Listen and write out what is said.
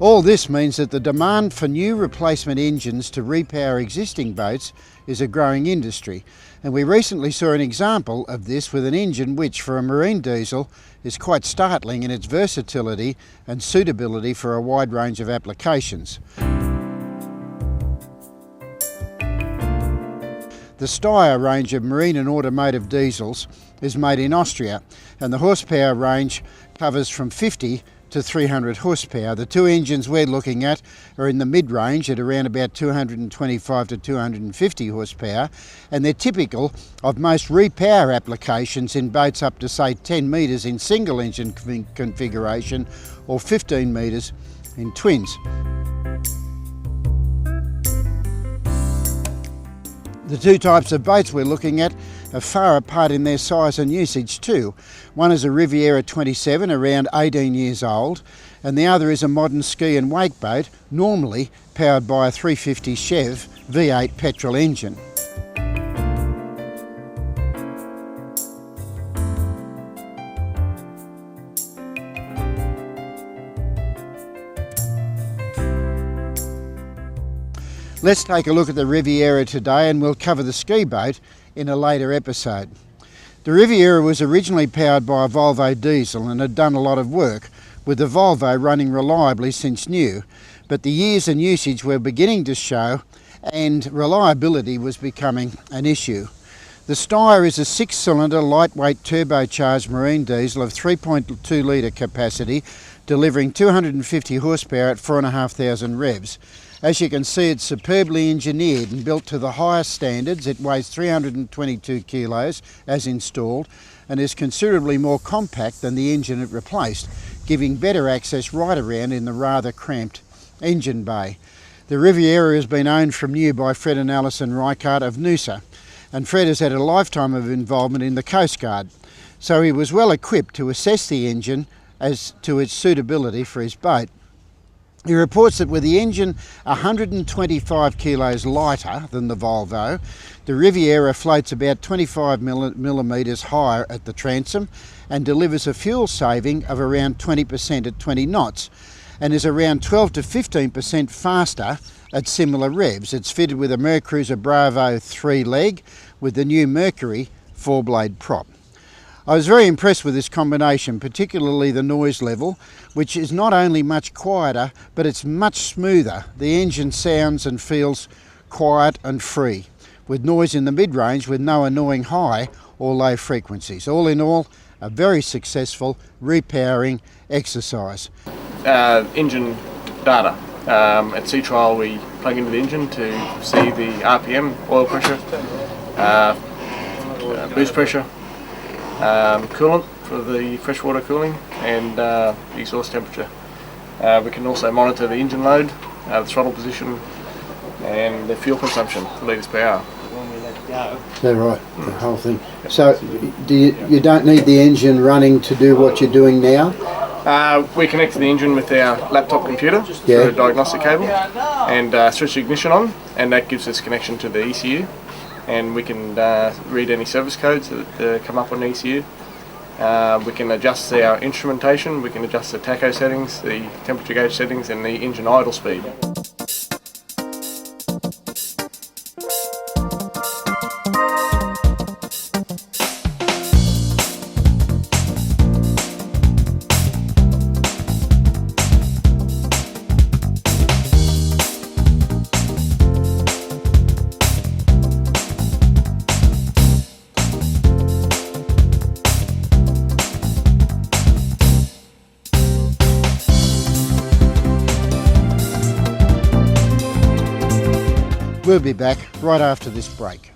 All this means that the demand for new replacement engines to repower existing boats is a growing industry, and we recently saw an example of this with an engine which, for a marine diesel, is quite startling in its versatility and suitability for a wide range of applications. The STEYR range of marine and automotive diesels is made in Austria, and the horsepower range covers from 50 to 300 horsepower. The two engines we're looking at are in the mid-range at around about 225 to 250 horsepower, and they're typical of most repower applications in boats up to say 10 metres in single engine configuration or 15 metres in twins. The two types of boats we're looking at are far apart in their size and usage too. One is a Riviera 27, around 18 years old, and the other is a modern ski and wake boat, normally powered by a 350 Chev V8 petrol engine. Let's take a look at the Riviera today, and we'll cover the ski boat in a later episode. The Riviera was originally powered by a Volvo diesel and had done a lot of work, with the Volvo running reliably since new, but the years and usage were beginning to show and reliability was becoming an issue. The STEYR is a 6-cylinder lightweight turbocharged marine diesel of 3.2 litre capacity, delivering 250 horsepower at 4,500 revs. As you can see, it's superbly engineered and built to the highest standards. It weighs 322 kilos as installed and is considerably more compact than the engine it replaced, giving better access right around in the rather cramped engine bay. The Riviera has been owned from new by Fred and Alison Reichart of Noosa, and Fred has had a lifetime of involvement in the Coast Guard, so he was well equipped to assess the engine as to its suitability for his boat. He reports that with the engine 125 kilos lighter than the Volvo, the Riviera floats about 25 millimetres higher at the transom and delivers a fuel saving of around 20% at 20 knots and is around 12 to 15% faster at similar revs. It's fitted with a Mercruiser Bravo 3 leg with the new Mercury 4-blade prop. I was very impressed with this combination, particularly the noise level, which is not only much quieter, but it's much smoother. The engine sounds and feels quiet and free, with noise in the mid-range with no annoying high or low frequencies. All in all, a very successful repowering exercise. Engine data. At sea trial we plug into the engine to see the RPM, oil pressure, boost pressure, coolant for the freshwater cooling, and the exhaust temperature. We can also monitor the engine load, the throttle position, and the fuel consumption, litres per hour. Is that right? The whole thing. So you don't need the engine running to do what you're doing now? We connect to the engine with our laptop computer through a diagnostic cable and switch the ignition on, and that gives us connection to the ECU. And we can read any service codes that come up on the ECU. We can adjust our instrumentation, we can adjust the tacho settings, the temperature gauge settings, and the engine idle speed. We'll be back right after this break.